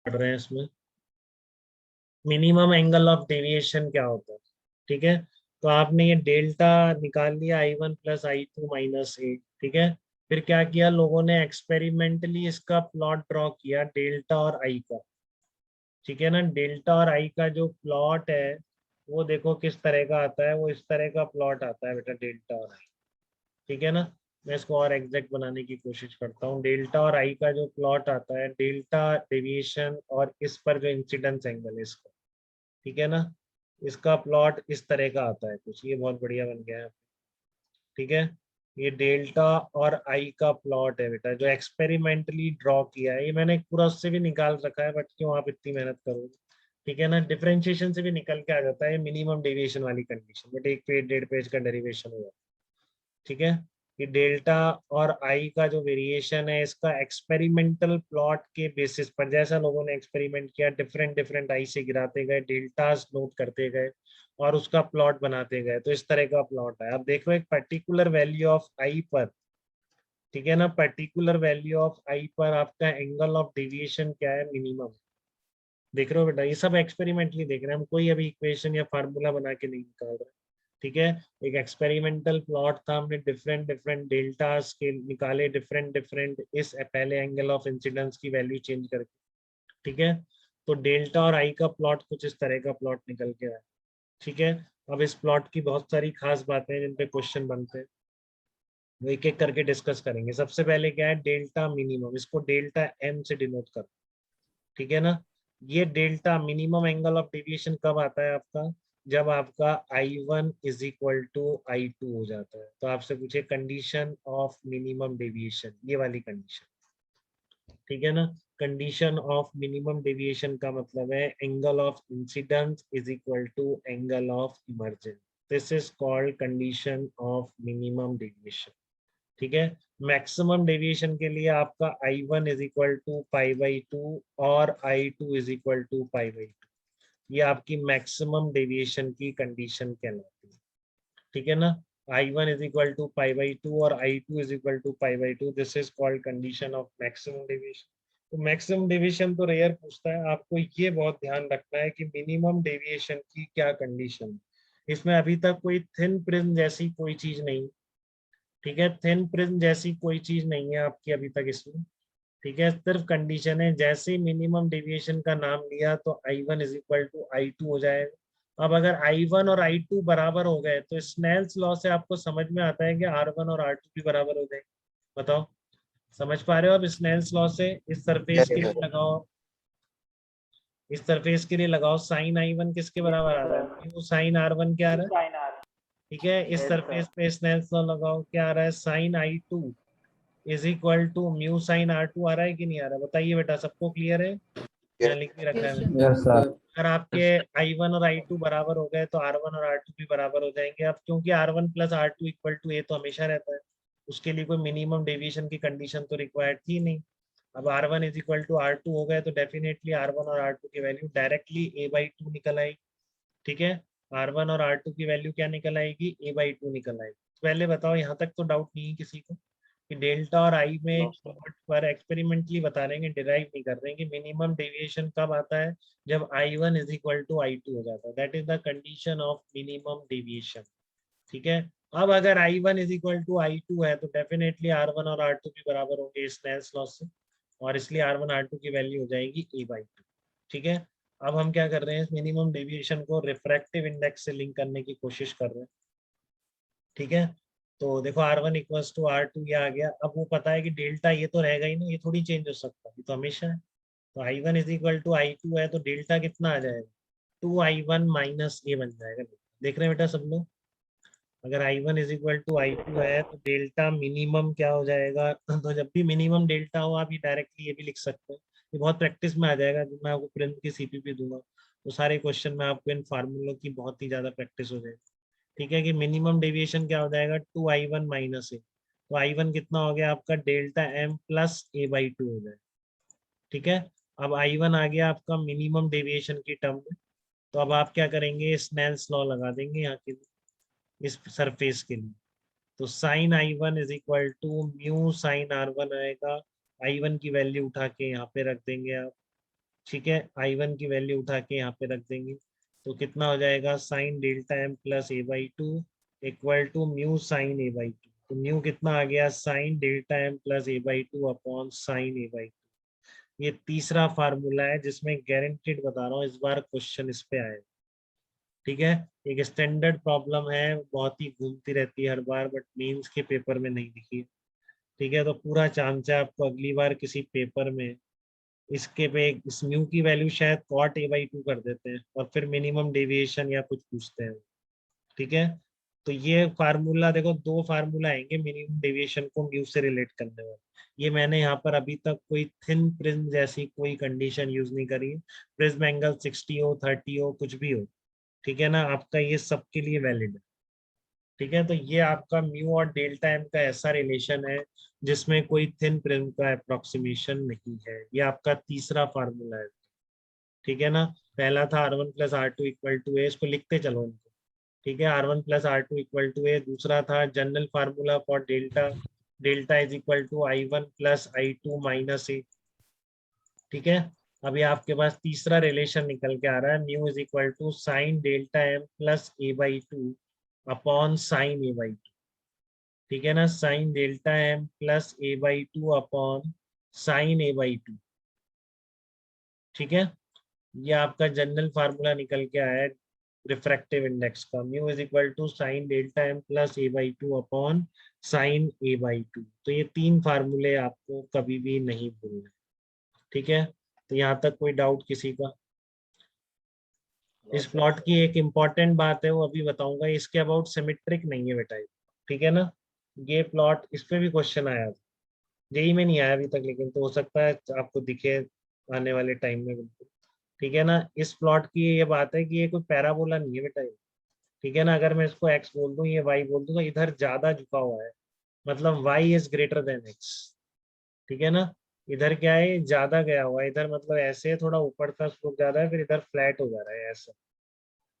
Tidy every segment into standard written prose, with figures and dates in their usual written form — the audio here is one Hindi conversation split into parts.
पढ़ रहे हैं इसमें मिनिमम एंगल ऑफ डेविएशन क्या होता है। ठीक है, तो आपने ये डेल्टा निकाल लिया I1 प्लस I2 माइनस ए। ठीक है, फिर क्या किया लोगों ने, एक्सपेरिमेंटली इसका प्लॉट ड्रॉ किया डेल्टा और आई का। ठीक है ना, डेल्टा और आई का जो प्लॉट है वो देखो किस तरह का आता है, वो इस तरह का प्लॉट आता है बेटा, डेल्टा और आई। ठीक है ना, मैं इसको और एग्जैक्ट बनाने की कोशिश करता हूँ। डेल्टा और आई का जो प्लॉट आता है, डेल्टा डेविएशन और इस पर जो इंसिडेंस एंगल है इसका, ठीक है ना, इसका प्लॉट इस तरह का आता है कुछ, ये बहुत बढ़िया बन गया है। ठीक है, ये डेल्टा और आई का प्लॉट है बेटा, जो एक्सपेरिमेंटली ड्रॉ किया है। ये मैंने पूरा उससे भी निकाल रखा है, बट क्यों आप इतनी मेहनत करोगे। ठीक है ना, डिफरेंशिएशन से भी निकल के आ जाता है मिनिमम डेविएशन वाली कंडीशन, बट एक पेज 1.5 पेज का डेरिवेशन हुआ। ठीक है, कि डेल्टा और आई का जो वेरिएशन है इसका एक्सपेरिमेंटल प्लॉट के बेसिस पर, जैसा लोगों ने एक्सपेरिमेंट किया, डिफरेंट डिफरेंट आई से गिराते गए, डेल्टास नोट करते गए और उसका प्लॉट बनाते गए, तो इस तरह का प्लॉट है। अब देखो एक पर्टिकुलर वैल्यू ऑफ आई पर, ठीक है ना, पर्टिकुलर वैल्यू ऑफ आई पर आपका एंगल ऑफ डेविएशन क्या है, मिनिमम। देख रहे हो बेटा, ये सब एक्सपेरिमेंटली देख रहे हैं हम, कोई अभी इक्वेशन या फार्मूला बना के नहीं निकाल रहे। ठीक है, एक एक्सपेरिमेंटल प्लॉट था, हमने डिफरेंट डिफरेंट डेल्टास के निकाले, डिफरेंट डिफरेंट इस पहले एंगल ऑफ इंसिडेंस की वैल्यू चेंज करके। ठीक है, तो डेल्टा और आई का प्लॉट कुछ इस तरह का प्लॉट निकल के आया। ठीक है, अब इस प्लॉट की बहुत सारी खास बातें हैं जिन पे क्वेश्चन बनते हैं, वो एक एक करके डिस्कस करेंगे। सबसे पहले क्या है, डेल्टा मिनिमम, इसको डेल्टा एम से डिनोट करो। ठीक है ना, ये delta minimum angle of deviation कब आता है आपका, जब आपका I1 is equal to I2 हो जाता है। तो आपसे पूछे कंडीशन ऑफ मिनिमम डेविएशन, ये वाली कंडीशन। ठीक है ना, कंडीशन ऑफ मिनिमम डेविएशन का मतलब है angle of incidence is equal to angle of emergence. This is called condition of minimum deviation. ठीक है, मैक्सिमम डेविएशन के लिए आपका I1 इज इक्वल टू π/2 और I2 इज इक्वल टू π/2, ये आपकी मैक्सिमम डेविएशन की कंडीशन कहलाती है। ठीक है ना, I1 इज इक्वल टू π/2 और I2 is equal to π/2, this is called condition of maximum deviation. तो मैक्सिमम डेविएशन तो रेयर पूछता है, आपको ये बहुत ध्यान रखना है कि मिनिमम डेविएशन की क्या कंडीशन। इसमें अभी तक कोई थिन प्रिज्म जैसी कोई चीज नहीं। ठीक है, थिन प्रिज्म जैसी कोई चीज नहीं है आपकी अभी तक इसमें। ठीक है, सिर्फ कंडीशन है, जैसे मिनिमम डेविएशन का नाम लिया तो I1 is equal to I2 हो जाएगा। अब अगर I1 और I2 बराबर हो गए तो स्नेल्स लॉ से आपको समझ में आता है कि R1 और R2 भी बराबर हो जाएंगे। बताओ, समझ पा रहे हो? अब स्नेल्स लॉ से इस सरफेस के लिए लगाओ, इस सरफेस के लिए लगाओ, साइन I1 किसके यस बराबर आ रहा है, सर, म्यू साइन R1 क्या आ यू रहा है। Sine R. ठीक है, इस यस सरफेस सर, पे स्नेल्स लॉ लगाओ, क्या आ रहा है, sine I2 is equal to mu sine R2 आ रहा है कि नहीं आ रहा, बताइए बेटा, सबको क्लियर है? यहाँ लिख के रखा है मैंने। Yes sir. अगर आपके I1 और I2 बराबर हो गए तो R1 और R2 भी बराबर हो जाएंगे। अब क्योंकि R1 plus R2 equal to ए तो हमेशा रहता है, उसके लिए कोई मिनिमम डेविएशन की कंडीशन तो रिक्वायर्ड थी नहीं। अब R1 is equal to R2 हो गए तो डेफिनेटली R1 और R2 की वैल्यू डायरेक्टली a/2 निकल आएगी। ठीक है, R1 और R2 की वैल्यू क्या निकल आएगी, a/2 निकल आएगी। तो पहले बताओ, यहाँ तक तो डाउट नहीं है किसी को कि डेल्टा और आई में प्लॉट पर एक्सपेरिमेंटली बता रहे हैं, डिराइव नहीं कर रहे हैं कि मिनिमम डेविएशन कब आता है, जब I1 is equal to I2 हो जाता है, that is the condition of minimum deviation. ठीक है, अब अगर I1 is equal to I2 है तो डेफिनेटली R1 और R2 भी बराबर होंगे स्नेल्स लॉ से, और इसलिए R1 R2 की वैल्यू हो जाएगी a/2। ठीक है, अब हम क्या कर रहे हैं, मिनिमम डेविएशन को रिफ्रैक्टिव इंडेक्स से लिंक करने की कोशिश कर रहे हैं। ठीक है, तो देखो R1 इक्वल्स टू R2 ये आ गया। अब वो पता है कि डेल्टा ये तो रहेगा ही ना, ये थोड़ी चेंज हो सकता है, ये तो हमेशा है। तो I1 is equal to I2 है तो डेल्टा कितना आ जाएगा, 2I1 माइनस ए बन जाएगा। देख रहे हैं बेटा सब लोग, अगर I1 is equal to I2 है तो डेल्टा मिनिमम क्या हो जाएगा तो जब भी मिनिमम डेल्टा हो आप ये डायरेक्टली ये भी लिख सकते हैं। ये बहुत प्रैक्टिस में आ जाएगा, जब मैं आपको प्रिंट की CPP दूंगा तो सारे क्वेश्चन में आपको इन फार्मूलों की बहुत ही ज्यादा प्रैक्टिस हो जाएगी। ठीक है, कि मिनिमम डेविएशन क्या हो जाएगा, 2I1 माइनस ए। तो I1 कितना हो गया आपका, डेल्टा एम प्लस a/2 हो जाएगा। ठीक है, अब I1 आ गया आपका मिनिमम डेविएशन की टर्म में। तो अब आप क्या करेंगे, स्नेल्स लॉ लगा देंगे यहाँ के लिए, इस सरफेस के लिए। तो sine I1 is equal to mu sine R1 आएगा। I1 की वैल्यू उठा के यहाँ पे रख देंगे आप। ठीक है, I1 की वैल्यू उठा के यहाँ पे रख देंगे, तो कितना हो जाएगा sine delta M plus A by two equal to mu sine A by two. तो म्यू कितना आ गया, sine delta M plus A by two upon sine A by two. ये तीसरा फार्मूला है जिसमें गारंटीड बता रहा हूँ इस बार क्वेश्चन इस पे आएगा। ठीक है, एक स्टैंडर्ड प्रॉब्लम है, बहुत ही घूमती रहती है हर बार, बट मेंस के पेपर में नहीं दिखी। ठीक है, तो पूरा चांस है आपको अगली बार किसी पेपर में इसके पे इस म्यू की वैल्यू शायद कॉट ए बाई टू कर देते हैं और फिर मिनिमम डेविएशन या कुछ पूछते हैं। ठीक है, तो ये फार्मूला देखो, दो फार्मूला आएंगे मिनिमम डेविएशन को म्यू से रिलेट करने वाले। ये मैंने यहाँ पर अभी तक कोई थिन प्रिज्म जैसी कोई कंडीशन यूज नहीं करी। प्रिज्म एंगल 60 हो 30 हो कुछ भी हो, ठीक है ना, आपका ये सबके लिए वैलिड है। ठीक है, तो ये आपका म्यू और डेल्टा एम का ऐसा रिलेशन है जिसमें कोई थिन प्रिज्म का अप्रोक्सीमेशन नहीं है। ये आपका तीसरा फार्मूला है। ठीक है ना, पहला था R1 plus R two equal to A, इसको लिखते चलो इनको। ठीक है, R1 plus R two equal to A. दूसरा था general formula for delta, delta is equal to I1 प्लस I2 माइनस ए। ठीक है, अभी आपके पास तीसरा रिलेशन निकल के आ रहा है, mu is equal to sine delta M plus A by two upon sine A by two. ठीक है ना, sine delta M plus A by two upon sine A by two. ठीक है, ये आपका जनरल फार्मूला निकल के आया है रिफ्रैक्टिव इंडेक्स का, mu is equal to sine delta M plus A by two upon sine A by two. तो ये तीन फार्मूले आपको कभी भी नहीं भूलने। ठीक है, तो यहाँ तक कोई डाउट किसी का? इस प्लॉट की एक इम्पॉर्टेंट बात है वो अभी बताऊंगा, इसके अबाउट सिमेट्रिक नहीं है बेटा। ठीक है ना, ये प्लॉट इस पे भी क्वेश्चन आया था, जेई में नहीं आया अभी तक, लेकिन तो हो सकता है आपको दिखे आने वाले टाइम में बिल्कुल। ठीक है ना, इस प्लॉट की ये बात है कि ये कोई पैराबोला नहीं है बेटा ये। ठीक है ना, अगर मैं इसको एक्स बोल दूं, ये वाई बोल दूं, तो इधर ज्यादा झुका हुआ है, मतलब Y is greater than X. ठीक है ना, इधर क्या है, ज्यादा गया हुआ है इधर, मतलब ऐसे थोड़ा ऊपर का स्लोप ज्यादा है, फिर इधर फ्लैट हो जा रहा है ऐसा।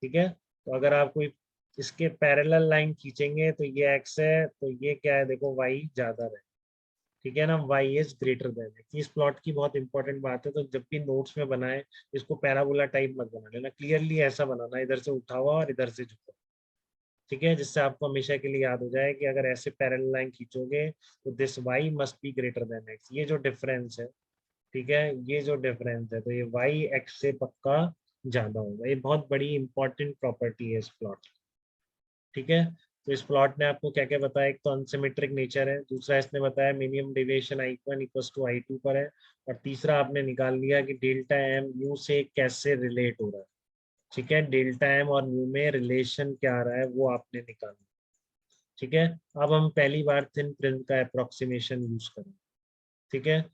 ठीक है, तो अगर आप कोई इसके पैरेलल लाइन खींचेंगे तो ये एक्स है, तो ये क्या है देखो, वाई ज्यादा है। ठीक है ना, Y is greater than X. इस प्लॉट की बहुत इंपॉर्टेंट बात है, तो जब भी नोट्स में बनाए इसको पैराबोला टाइप मत बना लेना, क्लियरली ऐसा बनाना, इधर से उठा हुआ और इधर से झुका। ठीक है, जिससे आपको हमेशा के लिए याद हो जाए कि अगर ऐसे पैरेलल लाइन खींचोगे तो this Y must be greater than X, ये जो डिफरेंस है। ठीक है, ये जो डिफरेंस है, तो ये वाई एक्स से पक्का ज्यादा होगा। ये बहुत बड़ी इंपॉर्टेंट प्रॉपर्टी है इस प्लॉट। ठीक है, तो इस प्लॉट ने आपको क्या क्या बताया, एक तो अनसिमेट्रिक नेचर है, दूसरा इसने बताया minimum deviation I1 equals to I2 पर है, और तीसरा आपने निकाल लिया कि डेल्टा एम म्यू से कैसे रिलेट हो रहा है। ठीक है, डेल्टा एम और म्यू में रिलेशन क्या आ रहा है वो आपने निकालना। ठीक है, अब हम पहली बार थिन प्रिज्म का अप्रोक्सीमेशन यूज करें। ठीक है,